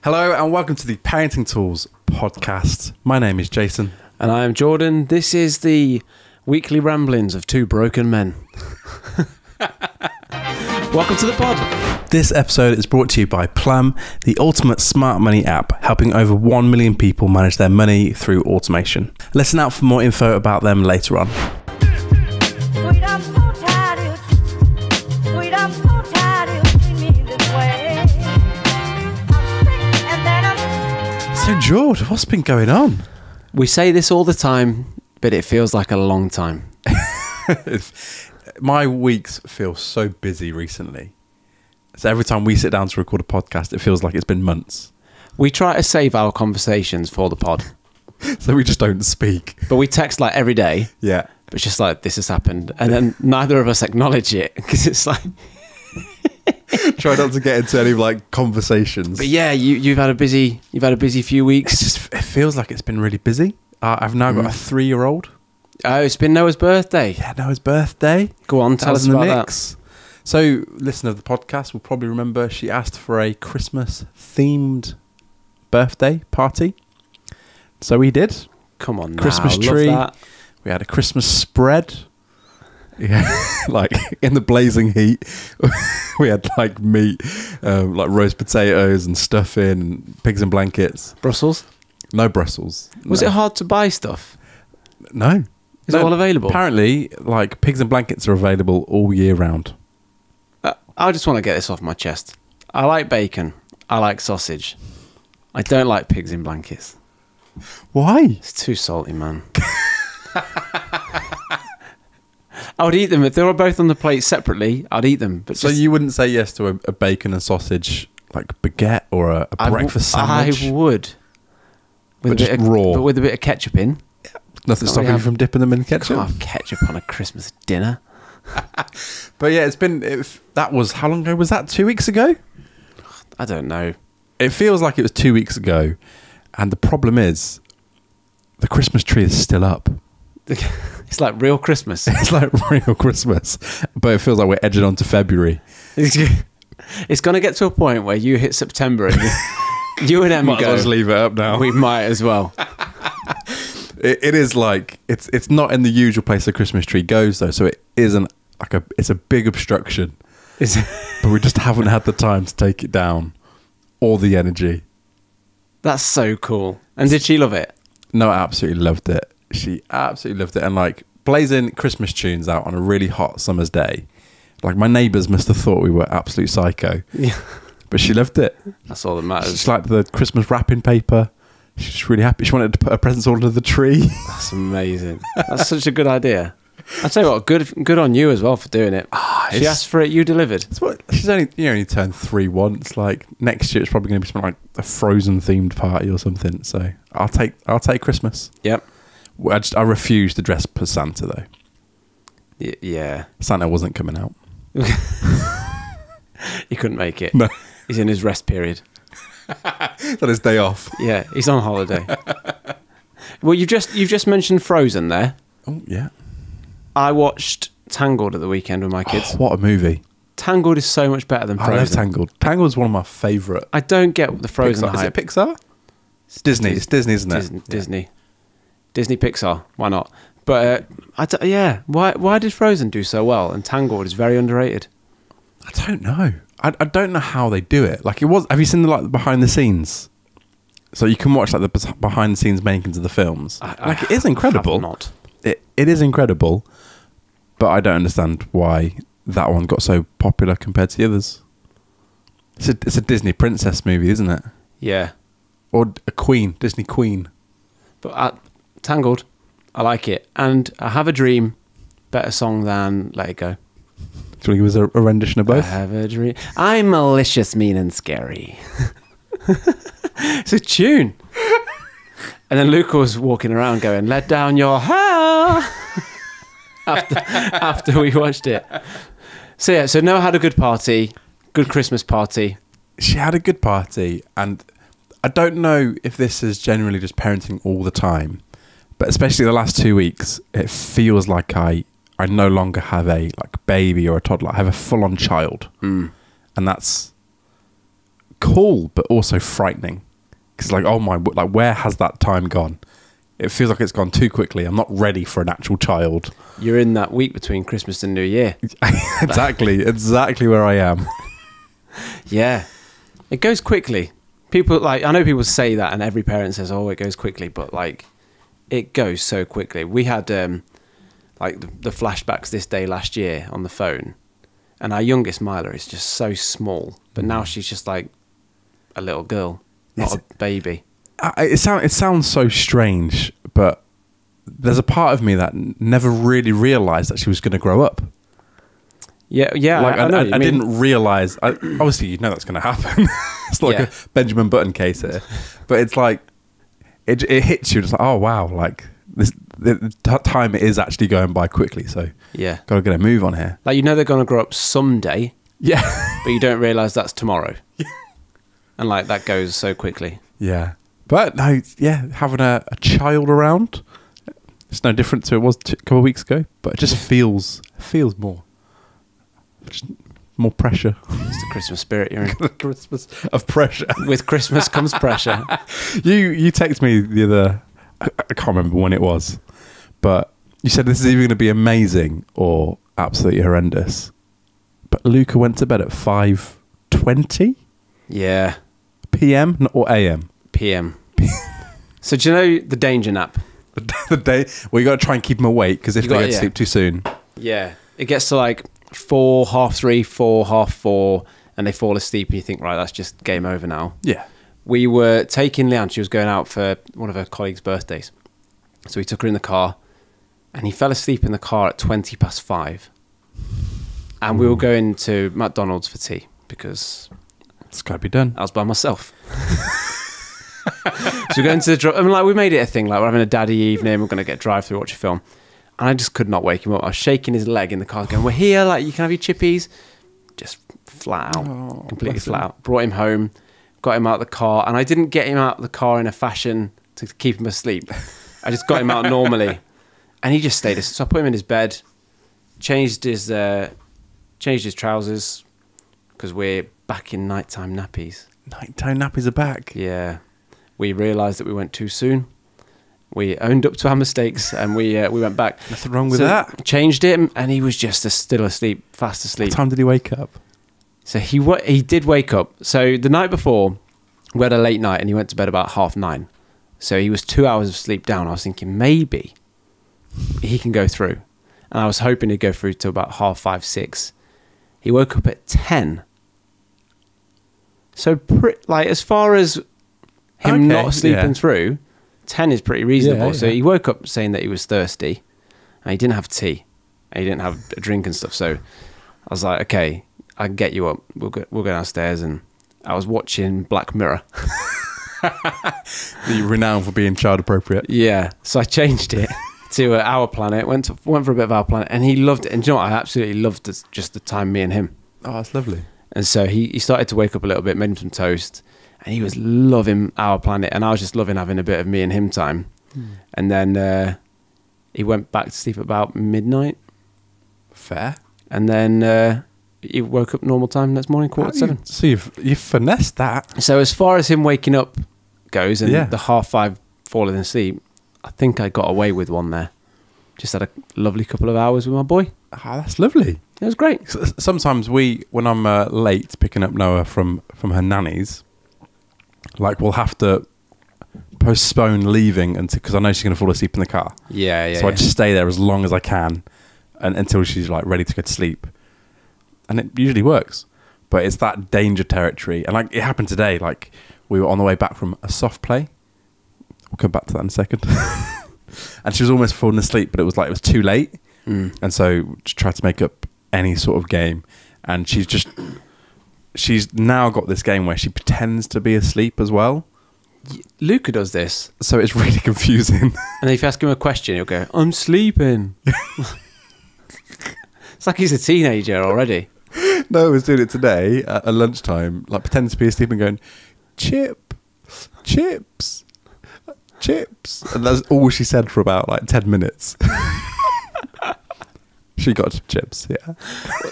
Hello and welcome to the Parenting Tools podcast. My name is Jason. And I am Jordan. This is the weekly ramblings of two broken men. Welcome to the pod. This episode is brought to you by Plum, the ultimate smart money app, helping over 1 million people manage their money through automation. Listen out for more info about them later on. Sweet, I'm so tired of you. Sweet, I'm so tired of you treating me this way. I'm sick and then I'm... So George, what's been going on? We say this all the time, but it feels like a long time. My weeks feel so busy recently. So every time we sit down to record a podcast, it feels like it's been months. We try to save our conversations for the pod. So we just don't speak. But we text like every day. Yeah. But it's just like, this has happened. And then neither of us acknowledge it because it's like... Try not to get into any like conversations. But yeah, you've had a busy few weeks. It feels like it's been really busy. I've now got a 3-year-old. Oh, it's been Noah's birthday. Yeah, Noah's birthday. Go on, tell us about that. So, listener of the podcast will probably remember she asked for a Christmas-themed birthday party. So we did. Come on now. Christmas Love tree. that. We had a Christmas spread. Yeah, like in the blazing heat. We had like meat, like roast potatoes and stuffing, and pigs and blankets. Brussels? No Brussels. Was No. it hard to buy stuff? No. Is it all available? Apparently, like pigs and blankets are available all year round. I just want to get this off my chest. I like bacon. I like sausage. I don't like pigs in blankets. Why? It's too salty, man. I would eat them if they were both on the plate separately. I'd eat them. But So you wouldn't say yes to a bacon and sausage like baguette or a breakfast sandwich? I would. But just raw. But with a bit of ketchup in. Nothing stopping you from dipping them in ketchup? Can't have ketchup on a Christmas dinner. But yeah, that was, how long ago was that? 2 weeks ago? I don't know. It feels like it was 2 weeks ago. And the problem is, the Christmas tree is still up. It's like real Christmas. It's like real Christmas. But it feels like we're edging on to February. It's going to get to a point where you hit September and you and Emma Might as well go, just leave it up now. we might as well. It is like, it's not in the usual place the Christmas tree goes though. So it isn't it's a big obstruction. But we just haven't had the time to take it down. Or the energy. That's so cool. And did she love it? No, I absolutely loved it. She absolutely loved it. And like blazing Christmas tunes out on a really hot summer's day. Like my neighbours must have thought we were absolute psycho. Yeah. But she loved it. That's all that matters. She liked the Christmas wrapping paper. She's just really happy. She wanted to put her presents all under the tree. That's amazing. That's such a good idea. I'll tell you what, good on you as well for doing it. She asked for it, you delivered. She's only turned 3 once. Like next year, it's probably going to be something like a Frozen themed party or something. So I'll take Christmas. Yep. I refuse to dress as Santa though. Yeah. Santa wasn't coming out. He couldn't make it. No. He's in his rest period. That his day off. Yeah, he's on holiday. Well, you've just mentioned Frozen there. Oh yeah. I watched Tangled at the weekend with my kids. Oh, what a movie! Tangled is so much better than Frozen. I love Tangled. Tangled is one of my favourite. I don't get the Frozen Pixar. Is hype. it Pixar? It's Disney. It's Disney, isn't it? Disney. Disney Pixar. Why not? But why did Frozen do so well and Tangled is very underrated? I don't know. I don't know how they do it. Like it was. Have you seen the behind the scenes? So you can watch like the behind the scenes makings of the films. It is incredible. Not. It is incredible, but I don't understand why that one got so popular compared to the others. It's a Disney princess movie, isn't it? Yeah. Or a queen, Disney queen. But Tangled, I like it. And I Have a Dream, better song than Let It Go. Do you want to give us a rendition of both? I have a dream. I'm malicious, mean and scary. It's a tune. And then Luca was walking around going, let down your hair. after we watched it. So yeah, so Noah had a good party. Good Christmas party. She had a good party, and I don't know if this is generally just parenting all the time, but especially the last 2 weeks, it feels like I no longer have a baby or a toddler. I have a full-on child, and that's cool, but also frightening. Because like, oh my, like where has that time gone? It feels like it's gone too quickly. I'm not ready for an actual child. You're in that week between Christmas and New Year. exactly where I am. Yeah, it goes quickly. People like, I know people say that, and every parent says, "Oh, it goes quickly," but like, it goes so quickly. We had like the flashbacks this day last year on the phone, and our youngest Mila is just so small, but now she's just like a little girl, not a baby. It sounds so strange, but there's a part of me that never really realised that she was going to grow up. Yeah. Like I know what you I mean. didn't realise. Obviously, you know that's going to happen. It's like a Benjamin Button case here, but it's like it hits you. It's like, oh wow, like the time is actually going by quickly. So yeah, got to get a move on here. Like, you know, they're going to grow up someday. Yeah, but you don't realise that's tomorrow. And like that goes so quickly. Yeah. But no, yeah, having a child around, it's no different to it was a couple of weeks ago, but it just feels more pressure. It's the Christmas spirit you're in. Christmas of pressure. With Christmas comes pressure. You texted me the other, I can't remember when it was, but you said this is either going to be amazing or absolutely horrendous. But Luca went to bed at 5:20 Yeah. p.m. or a.m. PM. So do you know the danger nap? The day where you got to try and keep them awake because if You they got- go to yeah. sleep too soon. Yeah. It gets to like 4, 3:30, 4, 4:30, and they fall asleep, and you think, right, that's just game over now. Yeah. We were taking Leanne. She was going out for one of her colleagues' birthdays. So we took her in the car, and he fell asleep in the car at 5:20. And we were going to McDonald's for tea because It's got to be done. I was by myself. So we're going to the like we made it a thing, like we're having a daddy evening, we're going to get drive through, watch a film, and I just could not wake him up. I was shaking his leg in the car going, we're here, like you can have your chippies. Just flat out, completely bless flat him. out. Brought him home, got him out of the car, and I didn't get him out of the car in a fashion to keep him asleep. I just got him out normally, and he just stayed asleep. So I put him in his bed, changed his trousers, because we're back in nighttime nappies. Nighttime nappies are back. Yeah, we realised that we went too soon. We owned up to our mistakes, and we went back. Nothing wrong with So that. Changed him, and he was just still asleep, fast asleep. What time did he wake up? So he did wake up. So the night before, we had a late night, and he went to bed about 9:30. So he was 2 hours of sleep down. I was thinking maybe he can go through, and I was hoping he'd go through to about 5:30, 6. He woke up at 10. So like as far as him Okay, not sleeping yeah. through, 10 is pretty reasonable. Yeah, So yeah. he woke up saying that he was thirsty, and he didn't have tea, and he didn't have a drink and stuff. So I was like, okay, I can get you up. We'll go downstairs, and I was watching Black Mirror. The renowned for being child appropriate. Yeah, so I changed it to Our Planet. Went for a bit of Our Planet, and he loved it. And do you know what? I absolutely loved just the time me and him. Oh, that's lovely. And so he started to wake up a little bit, made him some toast, and he was loving Our Planet, and I was just loving having a bit of me and him time. And then he went back to sleep about midnight, Fair. and then he woke up normal time next morning, 7:15. So you've finessed that. So as far as him waking up goes, and Yeah. the 5:30 falling asleep, I think I got away with one there. Just had a lovely couple of hours with my boy. Oh, that's lovely. It was great. Sometimes when I'm late picking up Noah from her nanny's, like we'll have to postpone leaving because I know she's going to fall asleep in the car. Yeah. So I just stay there as long as I can until she's like ready to go to sleep. And it usually works. But it's that danger territory. And like it happened today, like we were on the way back from a soft play. We'll come back to that in a second. And she was almost falling asleep, but it was too late. And so she tried to make up any sort of game. And she's now got this game where she pretends to be asleep as well. Luca does this, So it's really confusing. and if you ask him a question, he'll go, "I'm sleeping." It's like he's a teenager already. No, I was doing it today at lunchtime, like pretending to be asleep and going, chips. And that's all she said for about like 10 minutes. She got some chips, yeah.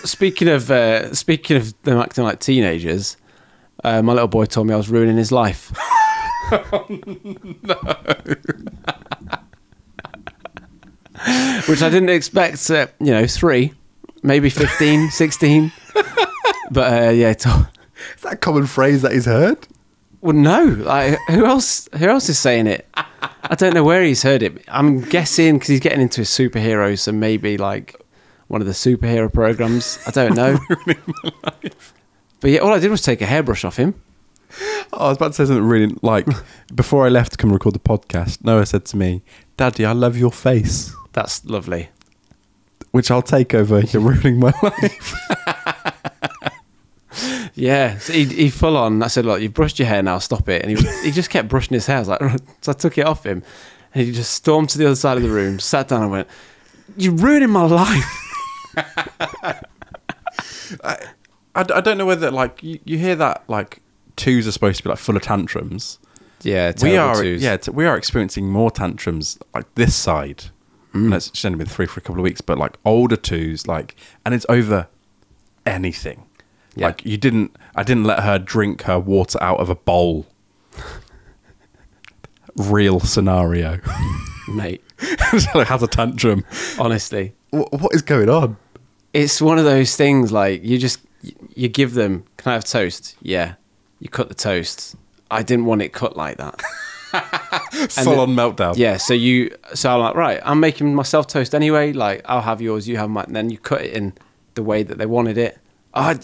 Speaking of them acting like teenagers, My little boy told me I was ruining his life. Which I didn't expect at, 3, maybe 15, 16. But yeah, Is that a common phrase that he's heard? well, no. Like, who else is saying it? I don't know where he's heard it. I'm guessing because he's getting into his superheroes, so maybe like one of the superhero programs. I don't know. But yeah, all I did was take a hairbrush off him. Oh, I was about to say something really, like, before I left to come record the podcast, Noah said to me, Daddy, I love your face. That's lovely. Which I'll take over, you're ruining my life. Yeah, so he full on. I said, look, you've brushed your hair now, stop it. And he just kept brushing his hair. I was like, so I took it off him. And he just stormed to the other side of the room, sat down and went, you're ruining my life. I don't know whether, like, you hear that, like, twos are supposed to be, like, full of tantrums. Yeah, we are. twos. Yeah, we are experiencing more tantrums, like, this side. And it's only been 3 for a couple of weeks, but, like, older twos, like, and it's over anything. Yeah. Like, I didn't let her drink her water out of a bowl. Real scenario. Mate. So it has a tantrum. Honestly. What is going on? It's one of those things, like, you give them, can I have toast? Yeah. You cut the toast. I didn't want it cut like that. Full on meltdown. Yeah, so I'm like, right, I'm making myself toast anyway. Like, I'll have yours, you have mine. And then you cut it in the way that they wanted it. I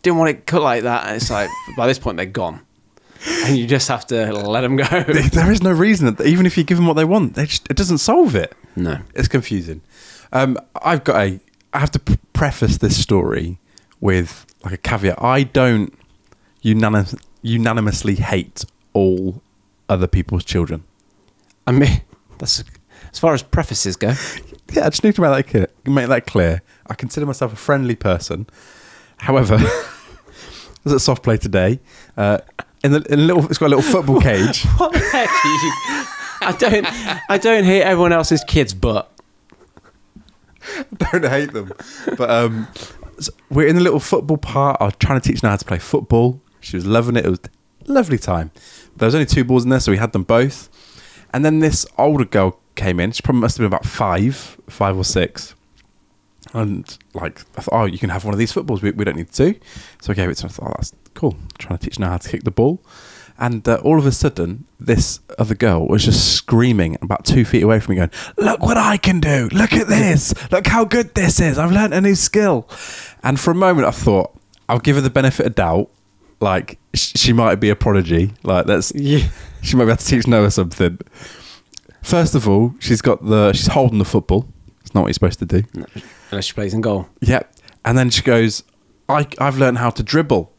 didn't want it cut like that. And it's like, by this point, they're gone. And you just have to let them go. There is no reason that even if you give them what they want, it doesn't solve it. No. It's confusing. I have to preface this story with like a caveat. I don't unanimously hate all other people's children. I mean, that's as far as prefaces go. Yeah, I just need to make that clear. I consider myself a friendly person. However, I was at soft play today. It's got a little football cage. What the heck are you? I don't hate everyone else's kids, but Don't hate them. But so we're in the little football part. I was trying to teach her how to play football. She was loving it. It was a lovely time. There was only 2 balls in there, so we had them both. And then this older girl came in. She probably must have been about 5 or 6. And like, I thought, oh, you can have one of these footballs. We don't need 2. So I gave it to her. I thought, oh, that's cool. I'm trying to teach her how to kick the ball. And all of a sudden, this other girl was just screaming about 2 feet away from me going, look what I can do. Look at this. Look how good this is. I've learned a new skill. And for a moment, I thought, I'll give her the benefit of doubt. Like, she might be a prodigy. Like, she might be able to teach Noah something. First of all, she's holding the football. It's not what you're supposed to do. no, unless she plays in goal. Yep. And then she goes, I've learned how to dribble.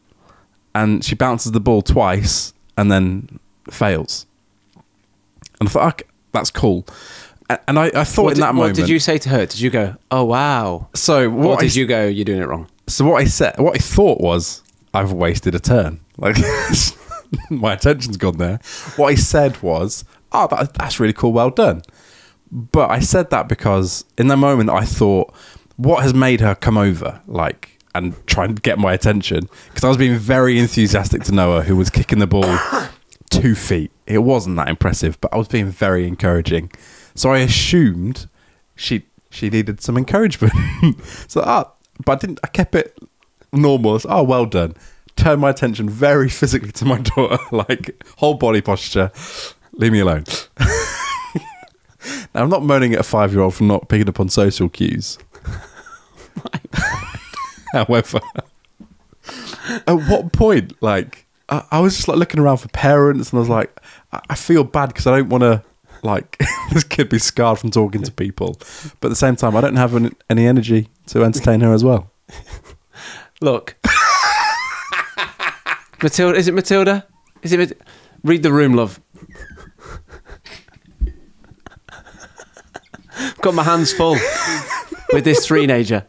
And she bounces the ball twice and then fails. And I thought, okay, that's cool. And I thought in that moment... What did you say to her? Did you go, oh, wow? So or did you go, you're doing it wrong? So what I thought was, I've wasted a turn. Like, my attention's gone there. What I said was, oh, that's really cool, well done. But I said that because in the moment I thought, what has made her come over, like, and try and get my attention? Because I was being very enthusiastic to Noah, who was kicking the ball 2 feet. It wasn't that impressive, but I was being very encouraging. So I assumed she needed some encouragement. But I didn't. I kept it normal. So, oh, well done. Turned my attention very physically to my daughter, like whole body posture. Leave me alone. Now, I'm not moaning at a 5-year-old for not picking up on social cues. However, at what point, like, I was just like looking around for parents, and I was like, I feel bad because I don't want to, like, this kid be scarred from talking to people. But at the same time, I don't have any energy to entertain her as well. Look. Matilda, is it Matilda? Read the room, love. I've got my hands full with this 3-nager.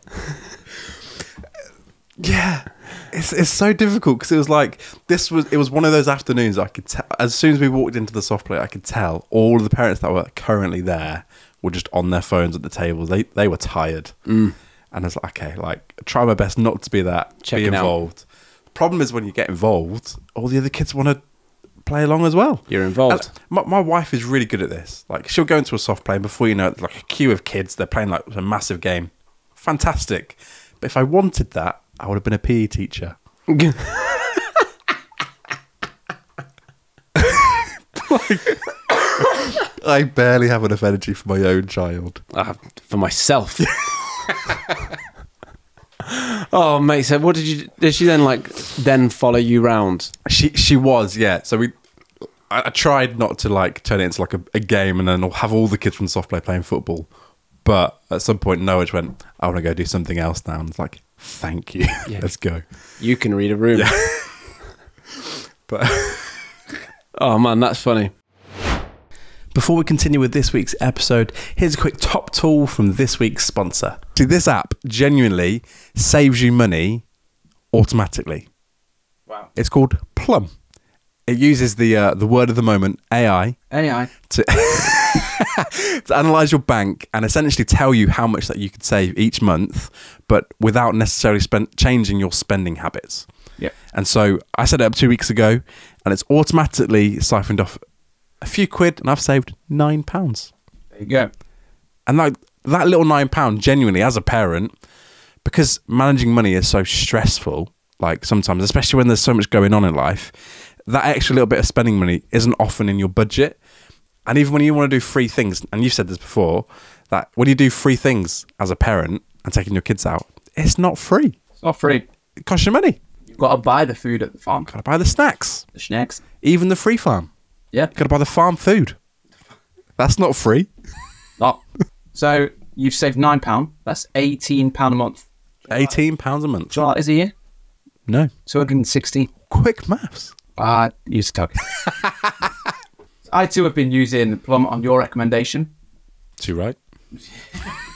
Yeah, it's so difficult because it was like it was one of those afternoons I could tell. As soon as we walked into the soft play, I could tell all of the parents that were currently there were just on their phones at the tables. They were tired, and I was like, okay, like try my best not to be that, Checking be involved. Problem is when you get involved, all the other kids want to play along as well. You're involved. My wife is really good at this. Like, she'll go into a soft play, and before you know it, like a queue of kids, they're playing like a massive game. Fantastic. But if I wanted that, I would have been a PE teacher. I barely have enough energy for my own child. For myself. Oh, mate. So what did she then follow you round? She was, yeah. So I tried not to like turn it into like a game and then have all the kids from soft play playing football. But at some point, Noah just went, I want to go do something else now. And it's like, thank you. Yeah. Let's go. You can read a room. Yeah. But oh, man, that's funny. Before we continue with this week's episode, here's a quick top tool from this week's sponsor. See, this app genuinely saves you money automatically. Wow. It's called Plum. It uses the word of the moment, AI, to to analyze your bank and essentially tell you how much that you could save each month, but without necessarily changing your spending habits. Yeah. And so I set it up 2 weeks ago, and it's automatically siphoned off a few quid, and I've saved £9. There you go. And like that little £9, genuinely, as a parent, because managing money is so stressful, like sometimes, especially when there's so much going on in life, that extra little bit of spending money isn't often in your budget. And even when you want to do free things, and you've said this before, that when you do free things as a parent and taking your kids out, it's not free. It's not free. It costs you money. You've got to buy the food at the farm. Got to buy the snacks. The snacks. Even the free farm. Yeah. Got to buy the farm food. That's not free. No. So you've saved £9. That's £18 a month. £18 a month. Do you know what that is a year? No. 260. Quick maths. Use Tug. I too have been using Plum on your recommendation. Too right.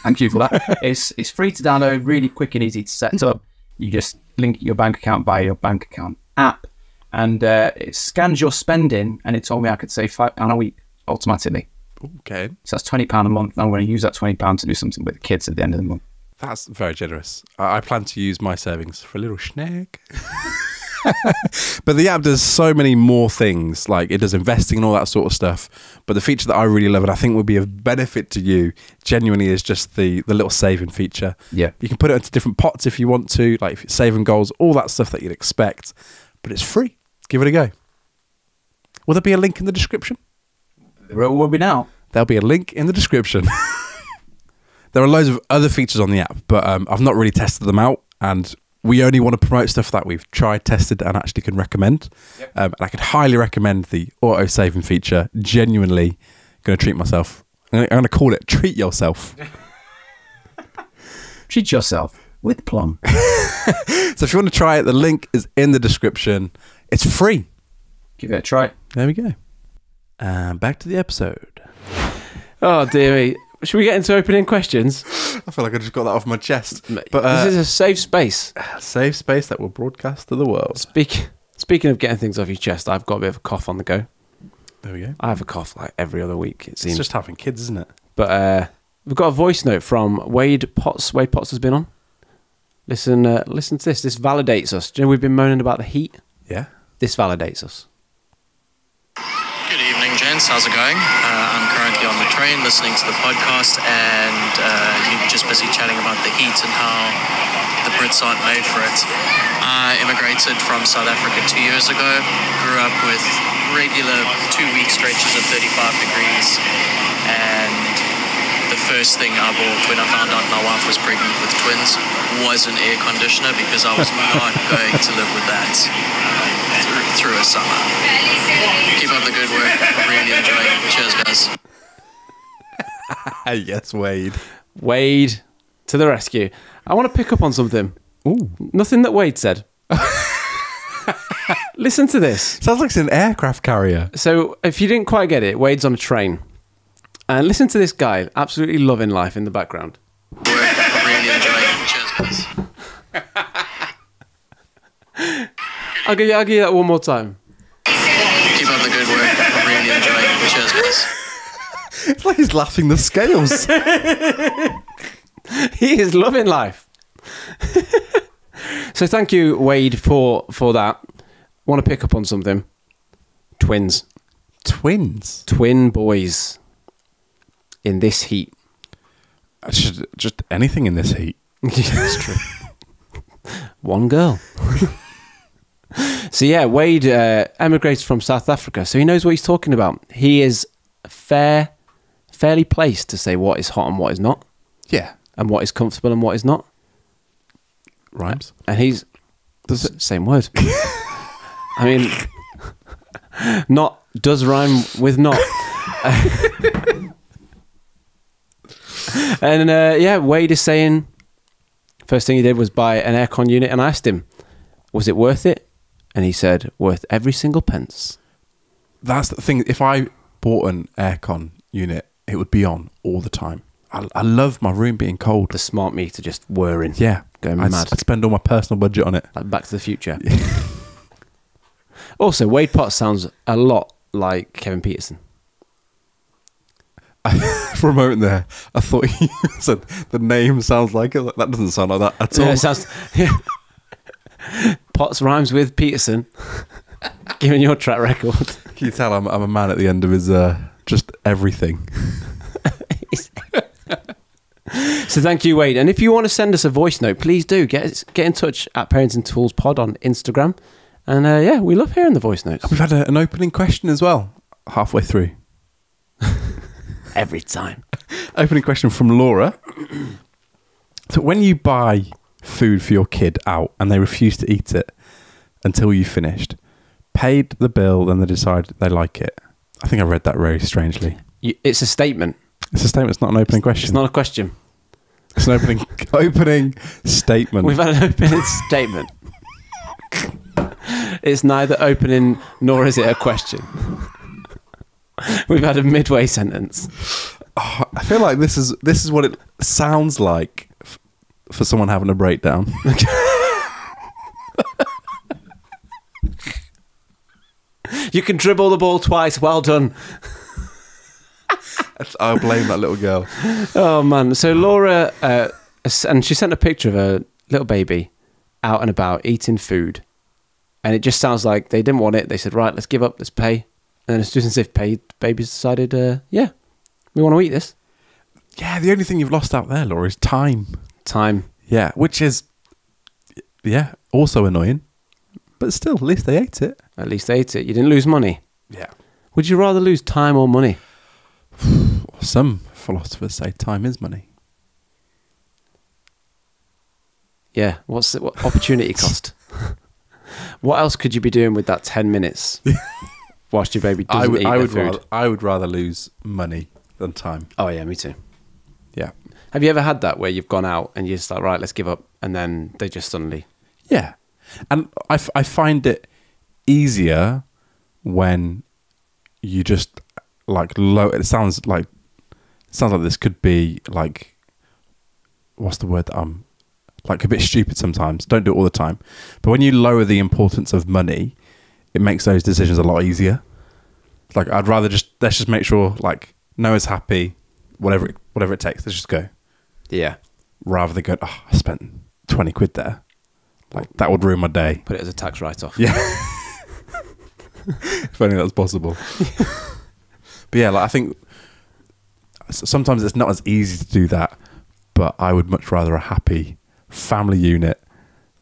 Thank you for that. It's free to download, really quick and easy to set up. You just link your bank account via your bank account app, and it scans your spending, and it told me I could save £5 a week automatically. Okay. So that's £20 a month. And I'm going to use that £20 to do something with the kids at the end of the month. That's very generous. I plan to use my savings for a little snack. But the app does so many more things, like it does investing and all that sort of stuff. But the feature that I really love and I think would be of benefit to you genuinely is just the little saving feature. Yeah. You can put it into different pots if you want to, like saving goals, all that stuff that you'd expect. But it's free. Give it a go. Will there be a link in the description? There will be now. There'll be a link in the description. There are loads of other features on the app, but I've not really tested them out, and we only want to promote stuff that we've tried, tested, and actually can recommend. Yep. And I could highly recommend the auto-saving feature. Genuinely going to treat myself. I'm going to call it Treat Yourself. Treat yourself with Plum. So if you want to try it, the link is in the description. It's free. Give it a try. There we go. Back to the episode. Oh, dear me. Should we get into opening questions? I feel like I just got that off my chest. But this is a safe space. Safe space that will broadcast to the world. Speaking of getting things off your chest, I've got a bit of a cough on the go. There we go. I have a cough like every other week, it seems. It's just having kids, isn't it? But we've got a voice note from Wade Potts. Wade Potts has been on. Listen to this. This validates us. Do you know we've been moaning about the heat? Yeah. This validates us. Good evening, gents. How's it going? I'm currently on the train listening to the podcast, and you're just busy chatting about the heat and how the Brits aren't made for it. I immigrated from South Africa 2 years ago, grew up with regular 2-week stretches of 35 degrees, and the first thing I bought when I found out my wife was pregnant with twins was an air conditioner, because I was not going to live with that through a summer. Keep up the good work. Really enjoying it. Cheers, guys. Yes, Wade. Wade to the rescue. I want to pick up on something. Ooh. Nothing that Wade said. Listen to this. Sounds like it's an aircraft carrier. So, if you didn't quite get it, Wade's on a train. And listen to this guy, absolutely loving life in the background. Really enjoying it. Cheers, guys. I'll give you that one more time. Keep up the good work. Really enjoying it. Cheers, guys. It's like he's laughing the scales. He is loving life. So thank you, Wade, for that. Want to pick up on something? Twins. Twin boys in this heat. Just anything in this heat. That's true. One girl. So yeah, Wade emigrated from South Africa, so he knows what he's talking about. He is fairly placed to say what is hot and what is not. Yeah. And what is comfortable and what is not. Rhymes. And he's Does it? same word. I mean, not does rhyme with not. And yeah, Wade is saying first thing he did was buy an aircon unit, and I asked him, was it worth it? And he said, worth every single pence. That's the thing. If I bought an aircon unit, it would be on all the time. I love my room being cold. The smart meter just whirring. Yeah. Going I'd mad. spend all my personal budget on it. Like Back to the Future. Also, Wade Potts sounds a lot like Kevin Peterson. For a moment there, I thought you said the name sounds like it. That doesn't sound like that at all. Yeah, it sounds. Yeah. Potts rhymes with Peterson. Given your track record. Can you tell I'm a man at the end of his just everything. So thank you, Wade. And if you want to send us a voice note, please do get in touch at Parenting Tools Pod on Instagram. And yeah, we love hearing the voice notes. We've had an opening question as well, halfway through. Every time. Opening question from Laura. So when you buy food for your kid out and they refuse to eat it until you finished, paid the bill, then they decide they like it. I think I read that very strangely. It's a statement. It's a statement. It's not an opening question. It's not a question. It's an opening statement. We've had an opening statement. It's neither opening nor is it a question. We've had a midway sentence. Oh, I feel like this is what it sounds like for someone having a breakdown. You can dribble the ball twice. Well done. I'll blame that little girl. Oh man! So Laura, and she sent a picture of a little baby out and about eating food, and it just sounds like they didn't want it. They said, "Right, let's give up. Let's pay." And then as soon as they've paid, babies decided, "Yeah, we want to eat this." Yeah, the only thing you've lost out there, Laura, is time. Time. Yeah, which is also annoying, but still, at least they ate it. At least they ate it. You didn't lose money. Yeah. Would you rather lose time or money? Some philosophers say time is money. Yeah. What opportunity cost? What else could you be doing with that 10 minutes whilst your baby doesn't eat their food? I would rather lose money than time. Oh yeah, me too. Yeah. Have you ever had that where you've gone out and you're just like, right, let's give up, and then they just suddenly... Yeah. And I find it easier when you just like it sounds like this could be like, what's the word that I'm like, a bit stupid sometimes. Don't do it all the time. But when you lower the importance of money, it makes those decisions a lot easier. Like, I'd rather let's just make sure like Noah's happy, whatever it takes, let's just go. Yeah. Rather than go, oh, I spent 20 quid there. Like, that would ruin my day. Put it as a tax write-off. Yeah. If only that's possible. But yeah, like, I think sometimes it's not as easy to do that, but I would much rather a happy family unit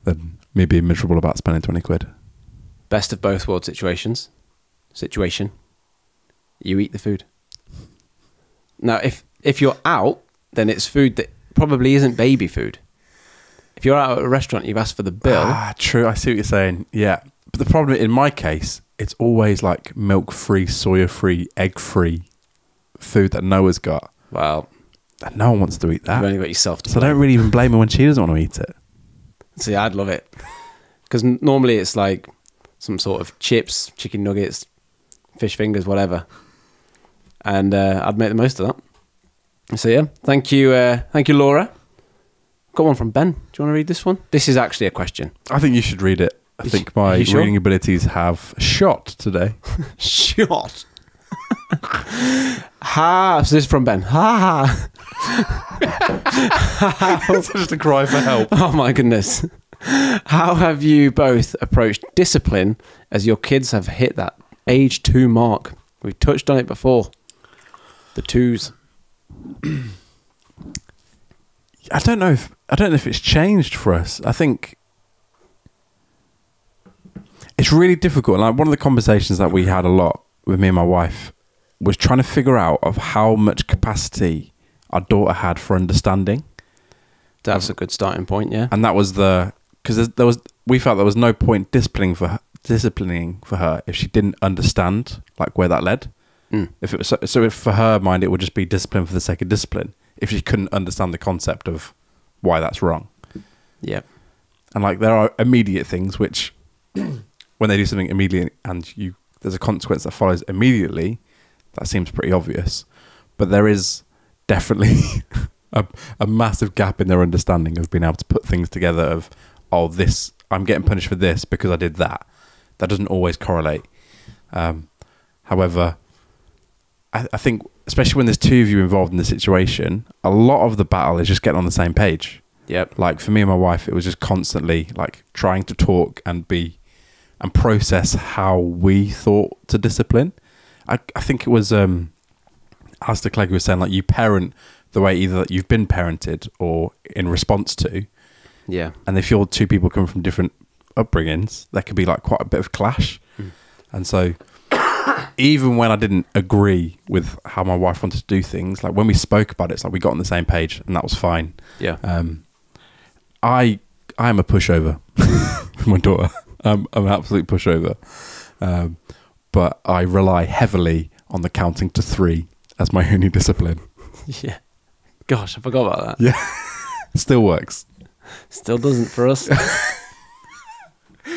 than me being miserable about spending 20 quid. Best of both world situation. You eat the food. Now, if you're out, then it's food that probably isn't baby food. If you're out at a restaurant, you've asked for the bill. Ah, true. I see what you're saying. Yeah. But the problem in my case, it's always like milk-free, soya-free, egg-free food that Noah's got. Well, And no one wants to eat that. you've only got yourself to So I blame. don't really even blame her when she doesn't want to eat it. See, I'd love it. Because normally it's like some sort of chips, chicken nuggets, fish fingers, whatever. And I'd make the most of that. So yeah, thank you, Laura. Got one from Ben. Do you want to read this one? This is actually a question. I think you should read it. I think my you sure? reading abilities have shot today. Shot. Ha. So this is from Ben. Ha ha. It's just a cry for help. Oh my goodness. How have you both approached discipline as your kids have hit that age 2 mark? We've touched on it before. The twos. I don't know if it's changed for us. I think it's really difficult. Like, one of the conversations that we had a lot with me and my wife was trying to figure out of how much capacity our daughter had for understanding. That's a good starting point, yeah. And that was because we felt there was no point disciplining for her if she didn't understand like where that led. If it was so if for her mind it would just be discipline for the sake of discipline if she couldn't understand the concept of why that's wrong. Yeah. And like, there are immediate things which when they do something immediately and there's a consequence that follows immediately, that seems pretty obvious. But there is definitely a massive gap in their understanding of being able to put things together of, oh, this, I'm getting punished for this because I did that. That doesn't always correlate. However, I think, especially when there's two of you involved in the situation, a lot of the battle is just getting on the same page. Yep. Like, for me and my wife, it was just constantly like trying to talk and process how we thought to discipline. I think it was Alistair Clegg was saying, like, you parent the way either that you've been parented or in response to. Yeah. And if you're two people coming from different upbringings, there could be like quite a bit of clash. And so even when I didn't agree with how my wife wanted to do things, like when we spoke about it, it's like we got on the same page and that was fine. Yeah. I am a pushover with my daughter. I'm an absolute pushover. But I rely heavily on the counting to 3 as my only discipline. Yeah. Gosh, I forgot about that. Yeah. Still works. Still doesn't for us.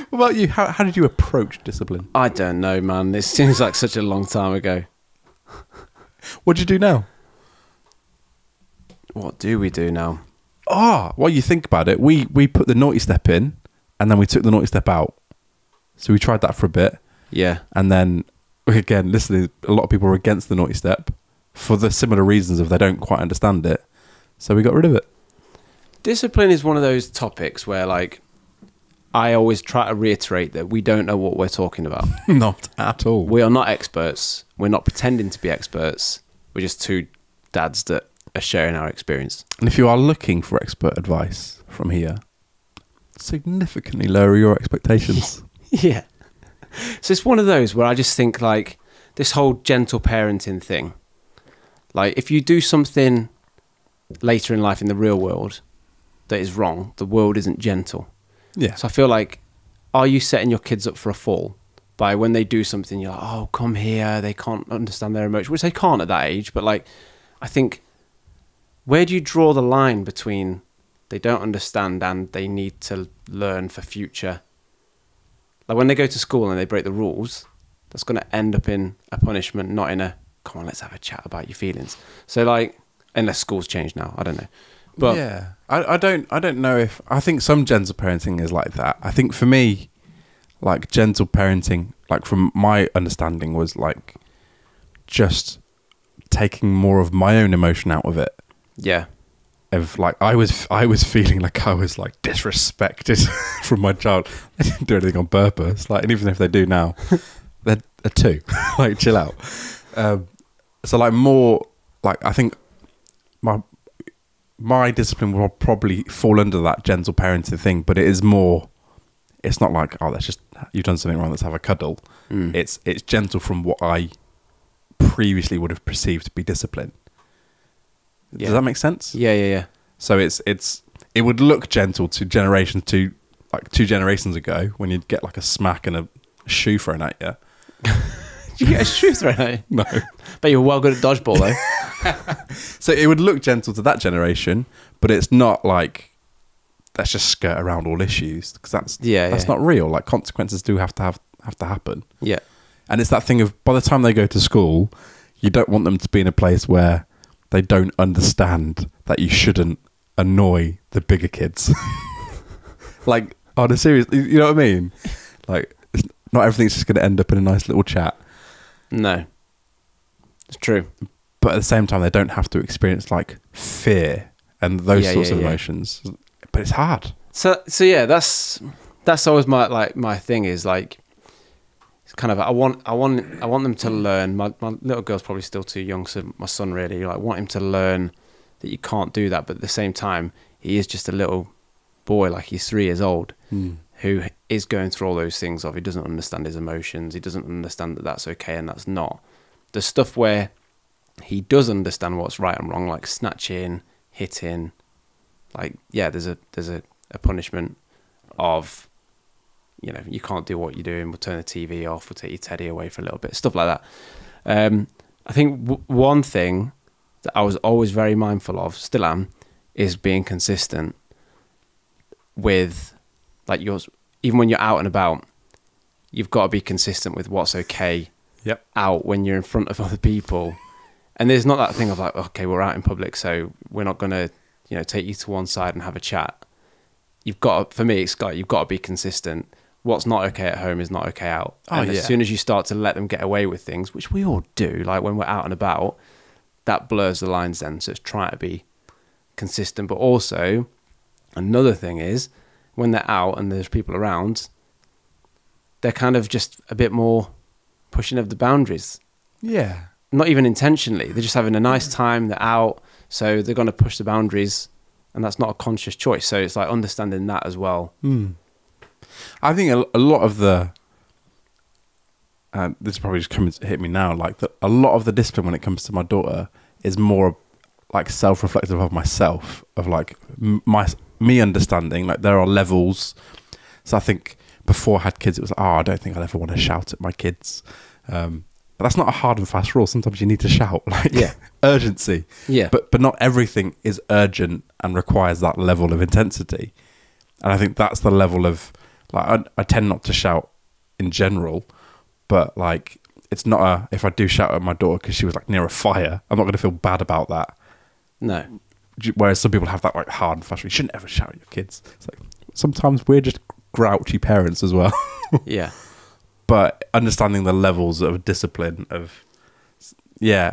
What about you? How did you approach discipline? I don't know, man. This seems like such a long time ago. What do you do now? What do we do now? Well, you think about it. We put the naughty step in and then we took the naughty step out. So we tried that for a bit. Yeah. And then, again, listening, a lot of people are against the naughty step for the similar reasons of they don't quite understand it. So we got rid of it. Discipline is one of those topics where, like, I always try to reiterate that we don't know what we're talking about. Not at all. We are not experts. We're not pretending to be experts. We're just two dads that are sharing our experience. And if you are looking for expert advice from here, significantly lower your expectations. Yeah. So it's one of those where I just think, like, this whole gentle parenting thing, like, if you do something later in life in the real world that is wrong, the world isn't gentle. Yeah. So I feel like, are you setting your kids up for a fall by when they do something, you're like, oh, come here, they can't understand their emotions, which they can't at that age. But, like, I think, where do you draw the line between they don't understand and they need to learn for future? Like, when they go to school and they break the rules, that's going to end up in a punishment, not in a, come on, let's have a chat about your feelings. So, like, unless schools change now, I don't know. But yeah, I don't know if, I think some gentle parenting is like that. I think for me, like, gentle parenting, like, from my understanding, was like just taking more of my own emotion out of it. yeah, Of like, I was feeling like I was like disrespected from my child. They didn't do anything on purpose. Like, and even if they do now, they're 2. Like, chill out. So like, more like, I think my discipline will probably fall under that gentle parenting thing, but it is more, it's not like, oh, that's just, you've done something wrong, let's have a cuddle. It's gentle from what I previously would have perceived to be discipline. Yeah. Does that make sense? Yeah. So it would look gentle to two generations ago, when you'd get like a smack and a shoe thrown at you. Did you get a shoe thrown at you? No. But you're well good at dodgeball, though. So it would look gentle to that generation, but it's not like, let's just skirt around all issues, because that's not real. Like, consequences do have to happen. Yeah. And it's that thing of, by the time they go to school, you don't want them to be in a place where they don't understand that you shouldn't annoy the bigger kids. Like, on a serious, you know what I mean? Like, not everything's just going to end up in a nice little chat. No. It's true. But at the same time, they don't have to experience like fear and those sorts of emotions. But it's hard. So yeah, that's always my thing is like, it's kind of, I want them to learn. My little girl's probably still too young, so my son really, like, want him to learn that you can't do that, but at the same time, he is just a little boy, like he's 3 years old, who is going through all those things of, he doesn't understand his emotions, he doesn't understand that that's okay and that's not. The stuff where he does understand what's right and wrong, like snatching, hitting, like, yeah, there's a punishment of, you know, you can't do what you're doing, we'll turn the TV off, we'll take your teddy away for a little bit, stuff like that. I think one thing that I was always very mindful of, still am, is being consistent with, like, yours. Even when you're out and about, you've got to be consistent with what's okay out when you're in front of other people. And there's not that thing of like, okay, we're out in public, so we're not going to, you know, take you to one side and have a chat. You've got to, for me, it's like, you've got to be consistent. What's not okay at home is not okay out. And as soon as you start to let them get away with things, which we all do, like when we're out and about, that blurs the lines then. So it's trying to be consistent. But also, another thing is, when they're out and there's people around, they're kind of just a bit more pushing of the boundaries. Yeah. Not even intentionally. They're just having a nice time. They're out. So they're going to push the boundaries. And that's not a conscious choice. So it's like understanding that as well. I think a lot of the... this is probably just coming to hit me now. Like, a lot of the discipline when it comes to my daughter is more like self-reflective of myself. Of like me understanding, like, there are levels. So I think before I had kids, it was like, I don't think I'll ever want to shout at my kids. But that's not a hard and fast rule. Sometimes you need to shout, like, urgency. Yeah. But not everything is urgent and requires that level of intensity. And I think that's the level of, like, I tend not to shout in general, but like, it's not if I do shout at my daughter because she was like near a fire, I'm not going to feel bad about that. No. Whereas some people have that like hard and fast, you shouldn't ever shout at your kids. It's like, sometimes we're just grouchy parents as well. Yeah. But understanding the levels of discipline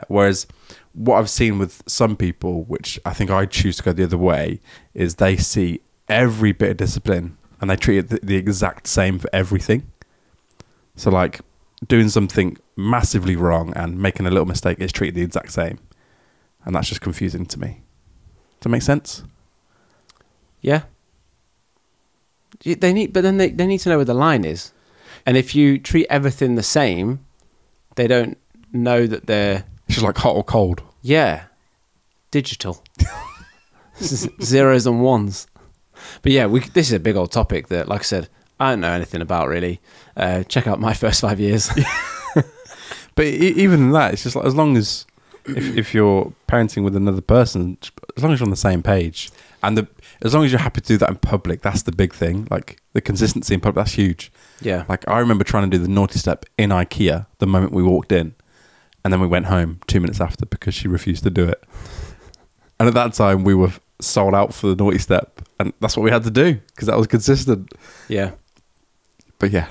whereas what I've seen with some people, which I think I choose to go the other way, is they see every bit of discipline and they treat it the exact same for everything. So like doing something massively wrong and making a little mistake is treated the exact same. And that's just confusing to me. Does that make sense? Yeah. They need to know where the line is. And if you treat everything the same, they don't know that they're... It's just like hot or cold. Yeah. Digital. Zeros and ones. But yeah, this is a big old topic that, like I said, I don't know anything about really. Check out my first 5 years. But even in that, it's just like, as long as if you're parenting with another person, as long as you're on the same page, and as long as you're happy to do that in public, that's the big thing. Like the consistency in public, that's huge. Yeah. Like I remember trying to do the naughty step in IKEA the moment we walked in, and then we went home 2 minutes after because she refused to do it. And at that time, we were sold out for the naughty step, and that's what we had to do because that was consistent. Yeah. But yeah.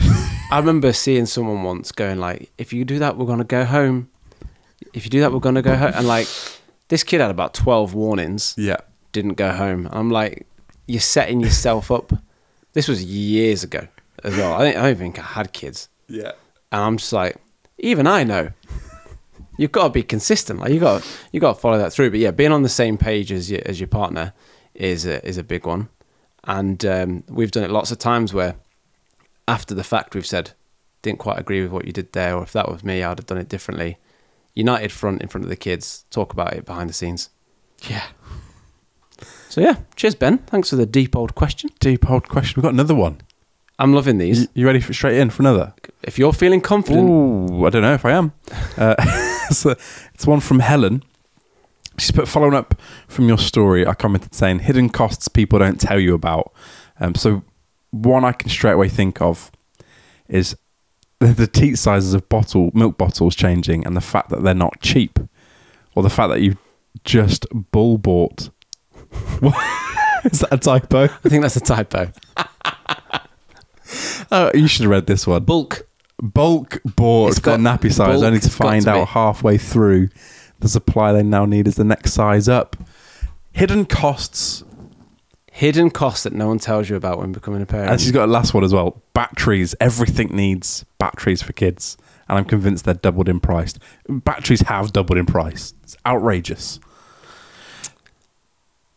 I remember seeing someone once going like, if you do that, we're going to go home. If you do that, we're going to go home. And like, this kid had about 12 warnings. Yeah. Didn't go home. I'm like, you're setting yourself up. This was years ago as well. I don't think I had kids. Yeah. And I'm just like, even I know. You've got to be consistent. Like you got to follow that through. But yeah, being on the same page as your partner is a big one. And we've done it lots of times where after the fact we've said, didn't quite agree with what you did there, or if that was me, I'd have done it differently. United front in front of the kids, talk about it behind the scenes. Yeah. So yeah, cheers Ben. Thanks for the deep old question. Deep old question. We've got another one. I'm loving these. You ready for straight in for another? If you're feeling confident. Ooh, I don't know if I am. So it's one from Helen. She's put, following up from your story, I commented saying, hidden costs people don't tell you about. So one I can straight away think of is the teat sizes of milk bottles changing, and the fact that they're not cheap, or the fact that you just bull bought. Is that a typo? I think that's a typo. Oh, you should have read this one. Bulk bought. It's got nappy size. Only to find out halfway through the supply they now need is the next size up. Hidden costs Hidden costs that no one tells you about when becoming a parent. And she's got a last one as well. Batteries. Everything needs batteries for kids. And I'm convinced they're doubled in price. Batteries have doubled in price. It's outrageous.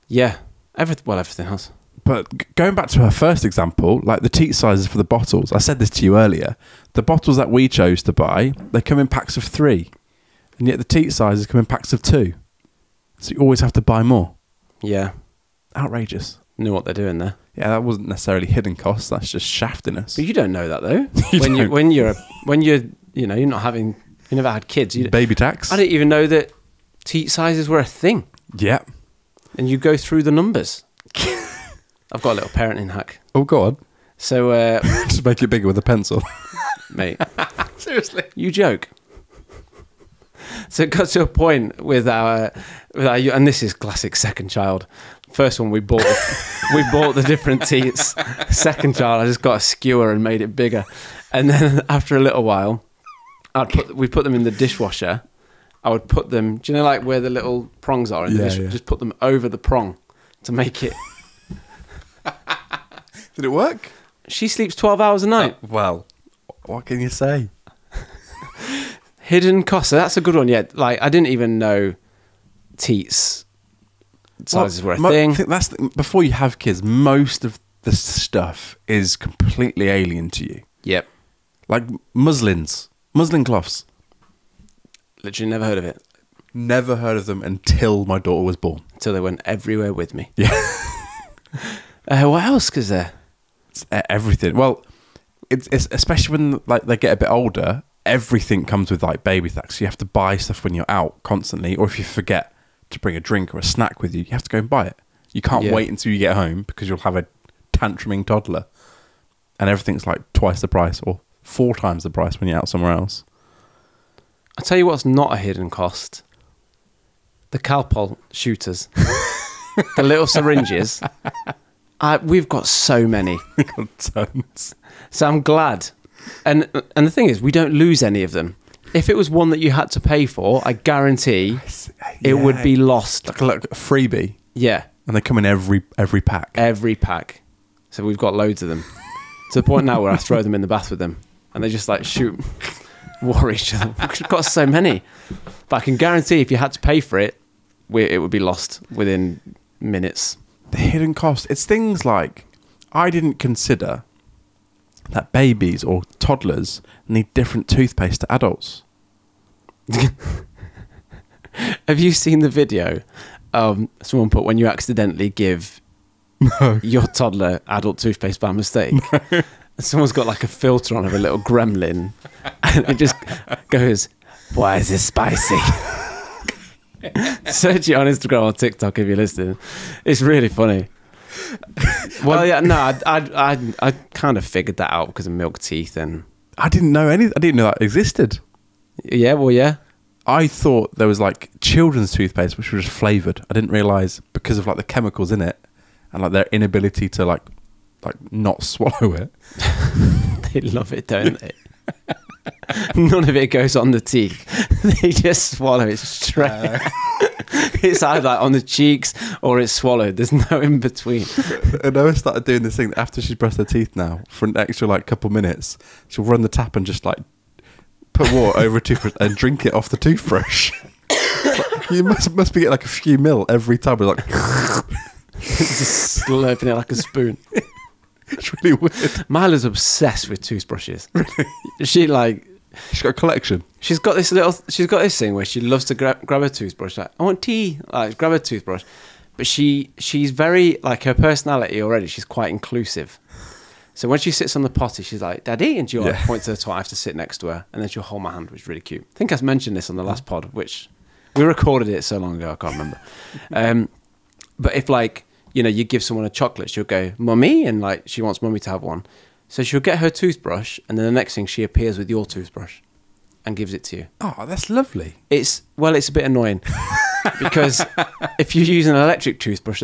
Yeah. Everything has. But going back to her first example, like the teat sizes for the bottles, I said this to you earlier. The bottles that we chose to buy, they come in packs of 3. And yet the teat sizes come in packs of 2. So you always have to buy more. Yeah. Outrageous. Knew what they're doing there. Yeah, that wasn't necessarily hidden costs. That's just shafting us. But you don't know that though. You when you're not having, you never had kids. Baby tax. I didn't even know that teat sizes were a thing. Yeah. And you go through the numbers. I've got a little parenting hack. Oh, go on. So, Just make it bigger with a pencil. mate, seriously, you joke. So it got to a point with our, and this is classic second child. First one we bought the different teats. Second child, I just got a skewer and made it bigger. And then after a little while, we put them in the dishwasher. I would put them, do you know like where the little prongs are in the dishwasher? Just put them over the prong to make it. Did it work? She sleeps 12 hours a night. Well, what can you say? Hidden costs. So that's a good one. Yeah, like I didn't even know teats sizes were a thing. I think that's before you have kids. Most of the stuff is completely alien to you. Yep. Like muslin cloths. Literally never heard of it. Never heard of them until my daughter was born. Until they went everywhere with me. Yeah. What else is there? It's everything. Well, it's especially when like they get a bit older. Everything comes with like baby tax. So you have to buy stuff when you're out constantly, or if you forget to bring a drink or a snack with you, you have to go and buy it. You can't wait until you get home because you'll have a tantruming toddler, and everything's like twice the price or 4 times the price when you're out somewhere else. I'll tell you what's not a hidden cost. The Calpol shooters. The little syringes. We've got so many. Got tons. So I'm glad. And the thing is, we don't lose any of them. If it was one that you had to pay for, I guarantee it would be lost. Like a freebie. Yeah. And they come in every pack. Every pack. So we've got loads of them. To the point now where I throw them in the bath with them. And they just like shoot, war each other. We've got so many. But I can guarantee if you had to pay for it, it would be lost within minutes. The hidden cost. It's things like, I didn't consider that babies or toddlers need different toothpaste to adults. Have you seen the video? Someone put when you accidentally give your toddler adult toothpaste by mistake. No. Someone's got like a filter on of a little gremlin, and it just goes, "Why is this spicy?" Search it on Instagram or TikTok if you're listening. It's really funny. Well, yeah, no, I kind of figured that out because of milk teeth, and I didn't know that existed. Yeah, well, yeah. I thought there was like children's toothpaste which was just flavoured. I didn't realise because of like the chemicals in it and like their inability to like not swallow it. They love it, don't they? None of it goes on the teeth. They just swallow it straight. It's either like on the cheeks or it's swallowed. There's no in between. And I started doing this thing after she's brushed her teeth now for an extra like couple minutes. She'll run the tap and just like put water over a toothbrush and drink it off the toothbrush. You must be getting like a few mil every time. We're like just slurping it like a spoon. It's really weird. Mila's obsessed with toothbrushes. She's got a collection. She's got this thing where she loves to grab a toothbrush. Like, I want tea. Like, grab a toothbrush. But she's very, like, her personality already, she's quite inclusive. So when she sits on the potty, she's like, "Daddy," and she'll point to the toilet. I have to sit next to her, and then she'll hold my hand, which is really cute. I think I mentioned this on the last pod, which we recorded it so long ago, I can't remember. But if, like, you know, you give someone a chocolate, she'll go, "Mummy," and like she wants Mummy to have one. So she'll get her toothbrush, and then the next thing she appears with your toothbrush and gives it to you. Oh, that's lovely. It's a bit annoying because if you use an electric toothbrush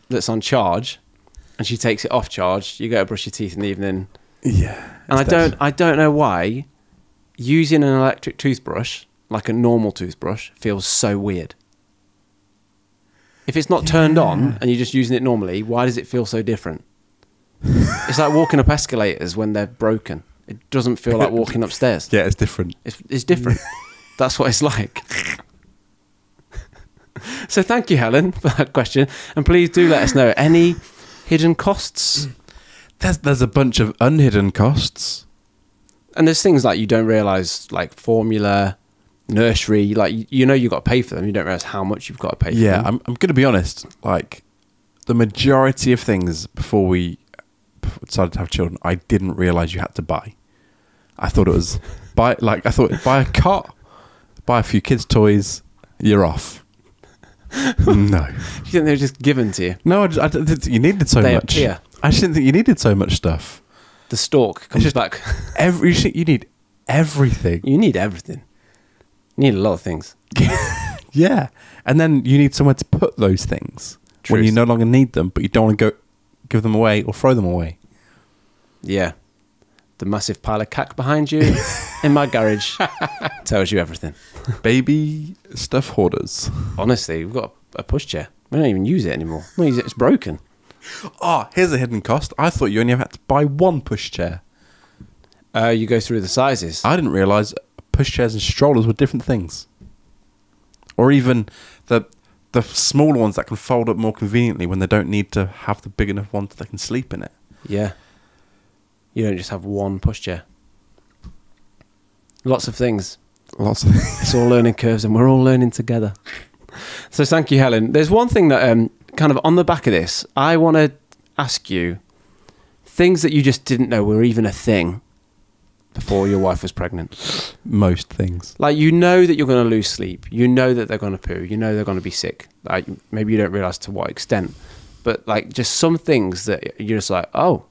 that's on charge, and she takes it off charge, you go to brush your teeth in the evening. Yeah, and I don't know why using an electric toothbrush like a normal toothbrush feels so weird. If it's not turned on and you're just using it normally, why does it feel so different? It's like walking up escalators when they're broken. It doesn't feel like walking upstairs. Yeah, it's different. It's different. That's what it's like. So thank you, Helen, for that question. And please do let us know any hidden costs. There's a bunch of unhidden costs. And there's things like you don't realise, like formula, nursery, like you know you've got to pay for them. You don't realise how much you've got to pay for them. Yeah, I'm going to be honest. Like, the majority of things before we decided to have children, I didn't realise you had to buy. I thought it was buy a cot, buy a few kids' toys, you're off. No. Do you think they were just given to you? No, I didn't think you needed so They much. appear. I just didn't think you needed so much stuff. The stork comes back. You need everything. You need everything. You need a lot of things. Yeah. And then you need somewhere to put those things when you no longer need them, but you don't want to go give them away or throw them away. Yeah. The massive pile of cack behind you in my garage tells you everything. Baby stuff hoarders. Honestly, we've got a pushchair. We don't even use it anymore. We don't use it. It's broken. Oh, here's a hidden cost. I thought you only had to buy one pushchair. You go through the sizes. I didn't realise pushchairs and strollers were different things. Or even the smaller ones that can fold up more conveniently when they don't need to have the big enough ones that they can sleep in it. Yeah. You don't just have one pushchair. Lots of things. Lots of things. It's all learning curves and we're all learning together. So thank you, Helen. There's one thing that kind of on the back of this, I want to ask you things that you just didn't know were even a thing before your wife was pregnant. Most things. Like, you know that you're going to lose sleep. You know that they're going to poo. You know they're going to be sick. Like, maybe you don't realise to what extent. But, like, just some things that you're just like, oh,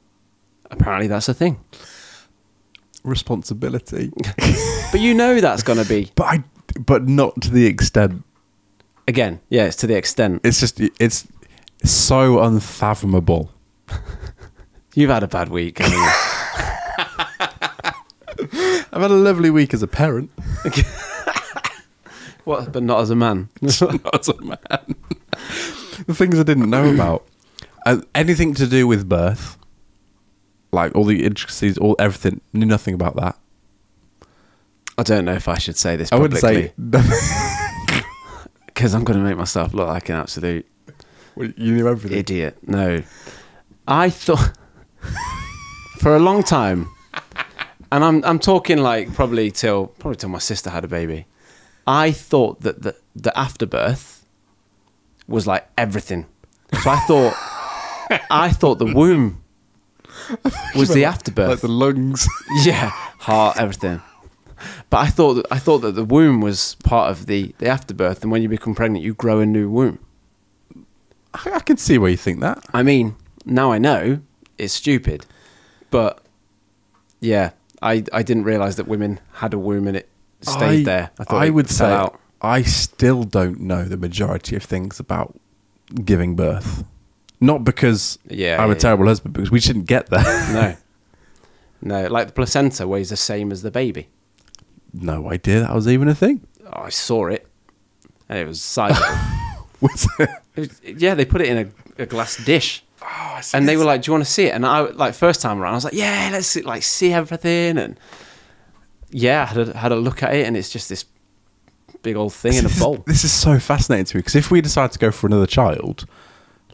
apparently that's a thing. Responsibility. But you know that's going to be. But not to the extent. Again, yeah, it's to the extent. It's just, it's so unfathomable. You've had a bad week, haven't you? I've had a lovely week as a parent. What? But not as a man. Not as a man. The things I didn't know about. Anything to do with birth. Like all the intricacies, everything. Knew nothing about that. I don't know if I should say this I publicly. wouldn't say... Because I'm going to make myself look like an absolute You knew everything. idiot. No. I thought... for a long time... And I'm talking like probably till my sister had a baby. I thought that the afterbirth was like everything. So I thought the womb was the afterbirth. Like the lungs. Yeah, heart, everything. But I thought that the womb was part of the afterbirth, and when you become pregnant, you grow a new womb. I can see where you think that. I mean, now I know it's stupid, but yeah. I didn't realise that women had a womb and it stayed there. I thought I it would fell say out. I still don't know the majority of things about giving birth. Not because I'm a terrible husband, because we shouldn't get there. No, like the placenta weighs the same as the baby. No idea that was even a thing. Oh, I saw it, and it was sizable. Was it? Yeah, they put it in a glass dish. Oh, and they were like, "Do you want to see it?" And I, like, first time around, I was like, "Yeah, let's see everything." And yeah, I had a look at it, and it's just this big old thing in a bowl. This is so fascinating to me, because if we decide to go for another child,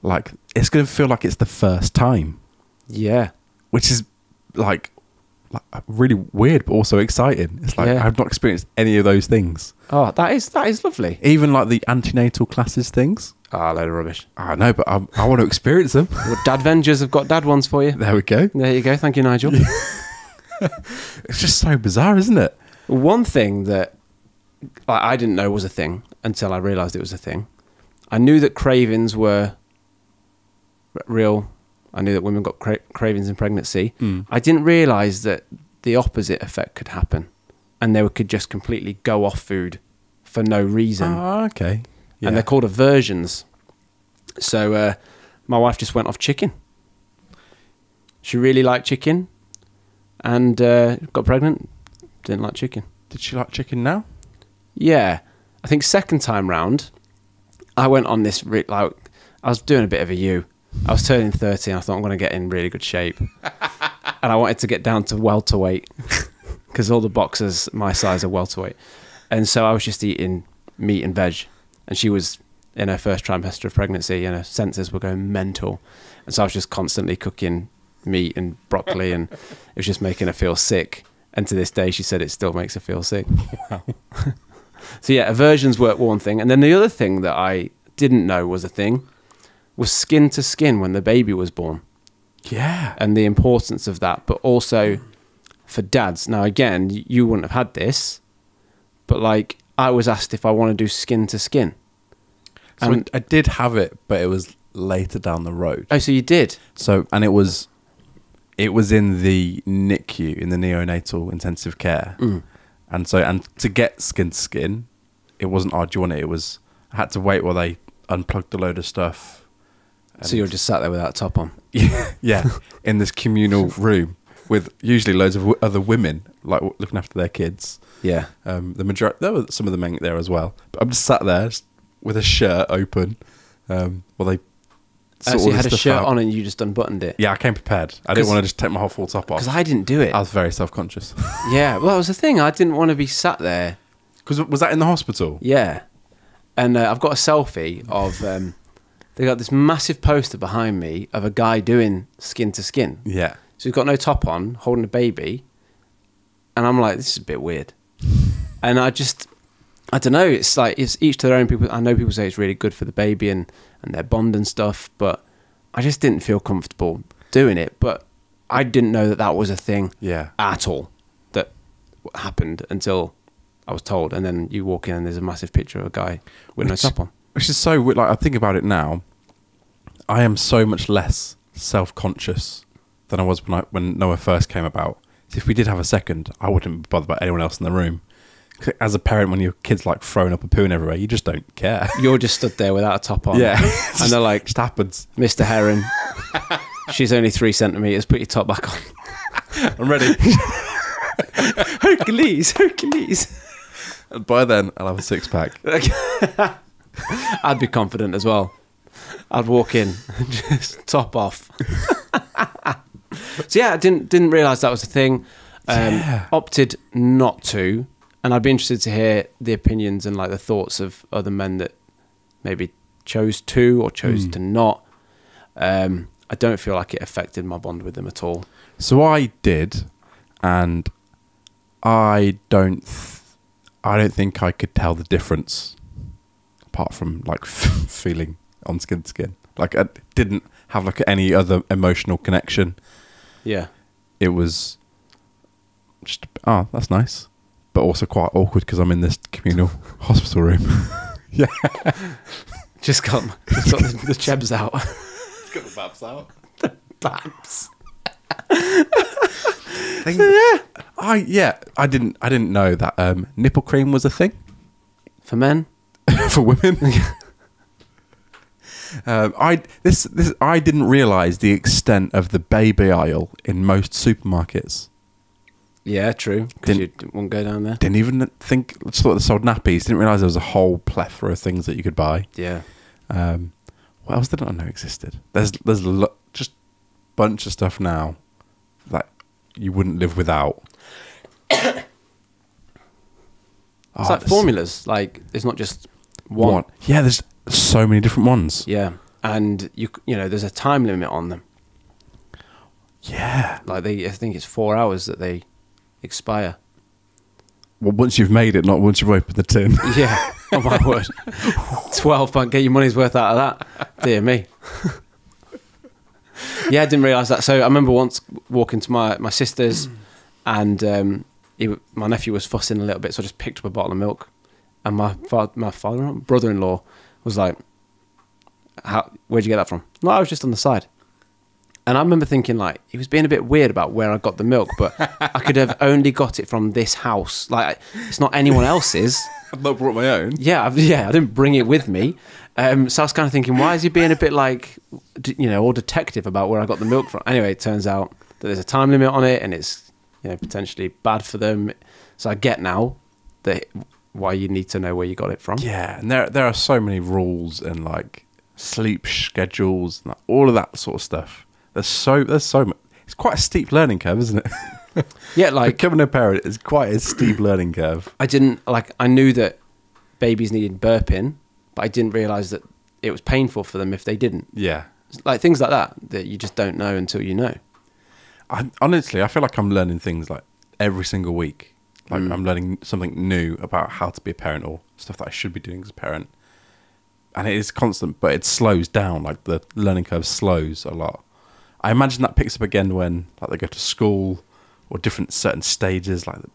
like, it's going to feel like it's the first time. Yeah, which is like really weird, but also exciting. It's like I've not experienced any of those things. Oh, that is lovely. Even like the antenatal classes things. Ah, a load of rubbish. I know, but I want to experience them. Well, Dad Vengers have got dad ones for you. There we go. There you go. Thank you, Nigel. It's just so bizarre, isn't it? One thing that I didn't know was a thing until I realised it was a thing. I knew that cravings were real. I knew that women got cravings in pregnancy. I didn't realise that the opposite effect could happen, and they could just completely go off food for no reason. Oh, okay. Yeah. And they're called aversions. So my wife just went off chicken. She really liked chicken, and got pregnant. Didn't like chicken. Did she like chicken now? Yeah. I think second time round, I went on this like I was doing a bit of a U. I was turning 30 and I thought I'm going to get in really good shape. And I wanted to get down to welterweight because all the boxers my size are welterweight. And so I was just eating meat and veg. And she was in her first trimester of pregnancy and her senses were going mental. And so I was just constantly cooking meat and broccoli and it was just making her feel sick. And to this day, she said it still makes her feel sick. Wow. So yeah, aversions were one thing. And then the other thing that I didn't know was a thing was skin to skin when the baby was born. Yeah. And the importance of that, but also for dads. Now, again, you wouldn't have had this, but like I was asked if I want to do skin to skin. So I did have it, but it was later down the road. Oh, so you did? So, and it was in the NICU, in the neonatal intensive care. And so, and to get skin to skin, it wasn't, oh, do you want it? It was, I had to wait while they unplugged a load of stuff. So you're just sat there without a top on? Yeah, in this communal room with usually loads of other women, like looking after their kids. Yeah. The majority, there were some of the men there as well. But I'm just sat there just with a shirt open while they So you had a shirt on and you just unbuttoned it? Yeah, I came prepared. I didn't want to just take my whole full top off. Because I didn't do it. I was very self-conscious. Yeah, well, that was the thing. I didn't want to be sat there. Because was that in the hospital? Yeah. And I've got a selfie of... they got this massive poster behind me of a guy doing skin to skin. Yeah. So he's got no top on, holding a baby. And I'm like, this is a bit weird. And I don't know. It's like, it's each to their own. People. I know people say it's really good for the baby and their bond and stuff, but I just didn't feel comfortable doing it. But I didn't know that that was a thing at all that happened until I was told. And then you walk in and there's a massive picture of a guy with no top on. Which is so weird. Like, I think about it now, I am so much less self-conscious than I was when Noah first came about. So if we did have a second, I wouldn't be bothered about anyone else in the room. As a parent, when your kid's like throwing up and pooing everywhere, you just don't care. You're just stood there without a top on. Yeah. And they're like, just happens. Mr. Heron, she's only 3 centimetres, put your top back on. I'm ready. Hercules. And by then, I'll have a 6-pack. I'd be confident as well. I'd walk in, just top off. So yeah, I didn't realise that was a thing. Opted not to, and I'd be interested to hear the opinions and like the thoughts of other men that maybe chose to or chose to not. I don't feel like it affected my bond with them at all. So I did, and I don't think I could tell the difference. Apart from like feeling on skin to skin, like I didn't have like any other emotional connection. Yeah, it was just that's nice, but also quite awkward because I'm in this communal hospital room. Yeah, just got the chebs out. Just got the babs out. The babs. I didn't know that nipple cream was a thing for men. For women. I didn't realise the extent of the baby aisle in most supermarkets. Yeah, true. Because you wouldn't go down there. Didn't even think. Just thought they sold nappies. Didn't realise there was a whole plethora of things that you could buy. Yeah. What else did I know existed? There's just a bunch of stuff now that you wouldn't live without. It's like formulas. Like, it's not just one. Yeah, there's so many different ones. Yeah, and you know, there's a time limit on them. Yeah, like I think it's 4 hours that they expire. Well, once you've made it, not once you've opened the tin. Yeah, oh my word. £12, get your money's worth out of that. Dear me. Yeah, I didn't realise that. So I remember once walking to my sister's, and my nephew was fussing a little bit, so I just picked up a bottle of milk, and my brother-in-law was like, where'd you get that from? No, I was just on the side. And I remember thinking, like, he was being a bit weird about where I got the milk, but I could have only got it from this house. Like, it's not anyone else's. I've not brought my own. Yeah, I didn't bring it with me. So I was kind of thinking, why is he being a bit like, all detective about where I got the milk from? Anyway, it turns out that there's a time limit on it, and it's potentially bad for them. So I get now that why you need to know where you got it from. Yeah, and there are so many rules and like sleep schedules and like, all of that sort of stuff. There's so much. It's quite a steep learning curve, isn't it? Yeah, like Becoming a parent is quite a steep learning curve. I knew that babies needed burping, but I didn't realise that it was painful for them if they didn't. Yeah. Like things like that you just don't know until you know. Honestly, I feel like I'm learning things like every single week. Like I'm learning something new about how to be a parent or stuff that I should be doing as a parent. And it is constant, but it slows down. Like the learning curve slows a lot. I imagine that picks up again when like they go to school or different certain stages, like the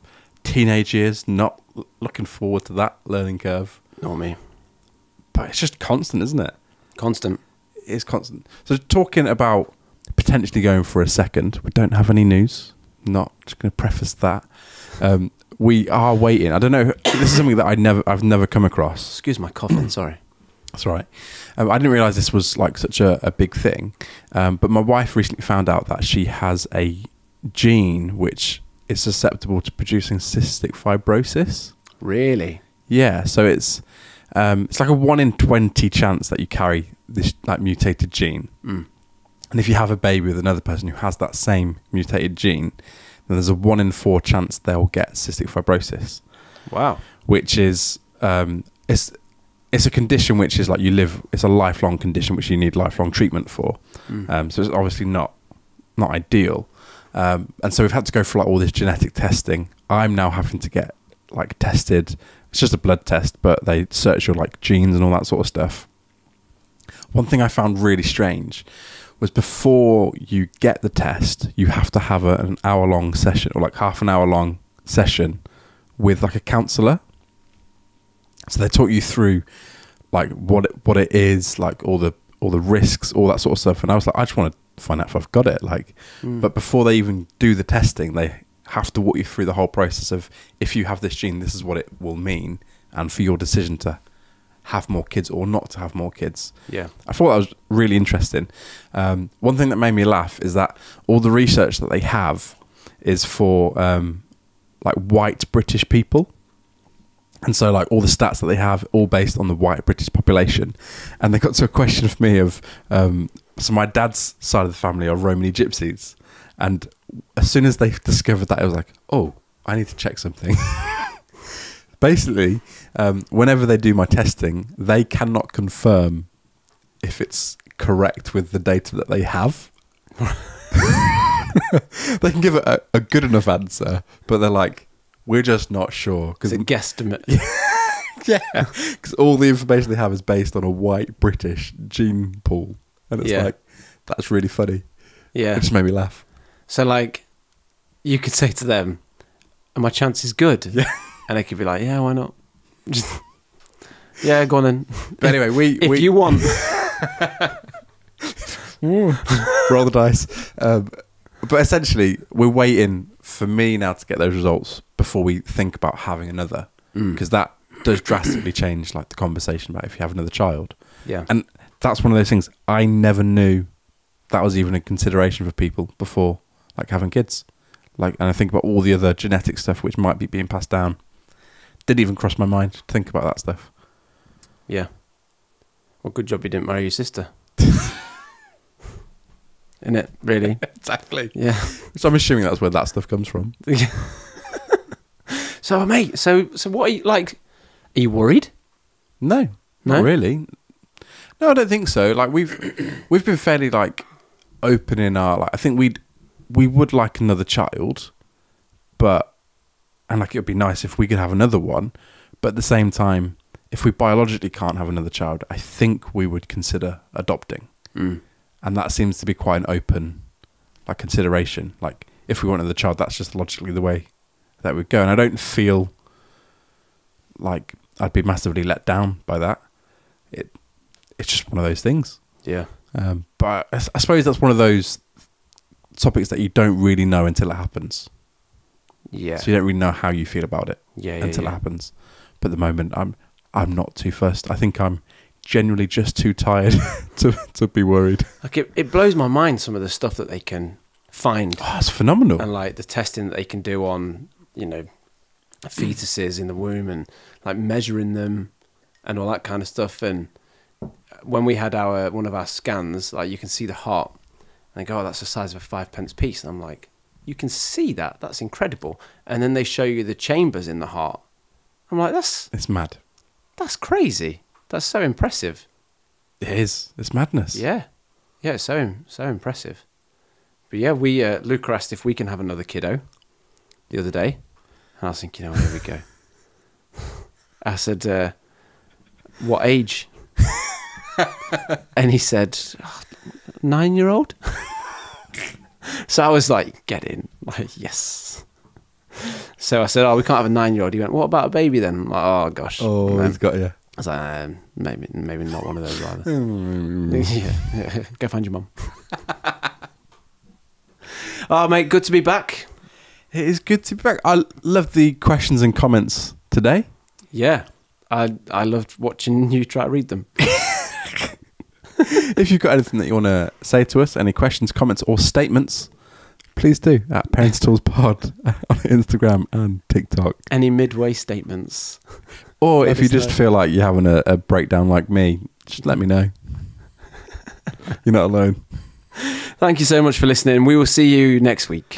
teenage years. Not looking forward to that learning curve. Not me. But it's just constant, isn't it? Constant. It is constant. So talking about potentially going for a second, we don't have any news. Not just going to preface that. We are waiting. I don't know. This is something that I've never come across. Excuse my coughing. Sorry. That's all right. I didn't realise this was like such a big thing. But my wife recently found out that she has a gene which is susceptible to producing cystic fibrosis. Really? Yeah. So it's like a 1 in 20 chance that you carry this like mutated gene. And if you have a baby with another person who has that same mutated gene, then there's a 1 in 4 chance they'll get cystic fibrosis. Wow. Which is it's a condition which is like it's a lifelong condition which you need lifelong treatment for. So it's obviously not ideal. And so we've had to go for like all this genetic testing. I'm now having to get like tested. It's just a blood test, but they search your like genes and all that sort of stuff. One thing I found really strange was before you get the test, you have to have an hour-long session or like half an hour-long session with like a counsellor. So they talk you through like what it is, like all the risks, all that sort of stuff. And I was like, I just want to find out if I've got it. Like, but before they even do the testing, they have to walk you through the whole process of if you have this gene, this is what it will mean, and for your decision to have more kids or not to have more kids. Yeah. I thought that was really interesting. One thing that made me laugh is that all the research that they have is for like white British people. And so like all the stats that they have all based on the white British population. And they got to a question for me of, so my dad's side of the family are Romany gypsies. And as soon as they discovered that, it was like, oh, I need to check something. Basically, whenever they do my testing, they cannot confirm if it's correct with the data that they have. They can give it a good enough answer, but they're like, we're just not sure. It's a guesstimate. Yeah, because all the information they have is based on a white British gene pool. And it's like, that's really funny. Yeah. It just made me laugh. So like, you could say to them, are my chances good? Yeah. And they could be like, yeah, why not? Just, yeah, go on then. But anyway, if you want. roll the dice. But essentially, we're waiting for me now to get those results before we think about having another. Because that does drastically change like the conversation about if you have another child. Yeah. And that's one of those things I never knew that was even a consideration for people before like having kids. Like, and I think about all the other genetic stuff which might be being passed down. Didn't even cross my mind to think about that stuff. Yeah. Well, good job you didn't marry your sister. Isn't it, really? Exactly. Yeah. So I'm assuming that's where that stuff comes from. So, mate, so what are you, like, are you worried? No, not really. No, I don't think so. Like, we've been fairly, like, open in our, like, I think we would like another child, but, and like, it would be nice if we could have another one, but at the same time, if we biologically can't have another child, I think we would consider adopting. And that seems to be quite an open like consideration. Like if we want another child, that's just logically the way that would go. And I don't feel like I'd be massively let down by that. It's just one of those things. Yeah. But I suppose that's one of those topics that you don't really know until it happens. Yeah. So you don't really know how you feel about it until it yeah. happens. But at the moment, I'm not too fussed. I think I'm genuinely just too tired to be worried. Like it blows my mind, some of the stuff that they can find. Oh, it's phenomenal. And like the testing that they can do on, you know, fetuses in the womb and like measuring them and all that kind of stuff. And when we had one of our scans, like you can see the heart and they go, oh, that's the size of a 5-pence piece. And I'm like, you can see that? That's incredible. And then they show you the chambers in the heart. I'm like, it's mad. That's crazy. That's so impressive. It is. It's madness. Yeah. Yeah, it's so impressive. But yeah, Luca asked if we can have another kiddo the other day. And I was thinking, oh, here we go. I said, what age? And he said, 9-year-old? So I was like, get in. Like, yes. So I said, oh, we can't have a 9-year-old. He went, what about a baby then? I'm like, oh, gosh. Oh, he's got you. I was like, maybe not one of those either. Yeah. Go find your mum. Oh, mate, good to be back. It is good to be back. I love the questions and comments today. Yeah. I loved watching you try to read them. If you've got anything that you want to say to us, any questions, comments, or statements, please do at Parents Tools Pod on Instagram and TikTok. Any midway statements? Or if you just feel like you're having a breakdown like me, just let me know. You're not alone. Thank you so much for listening. We will see you next week.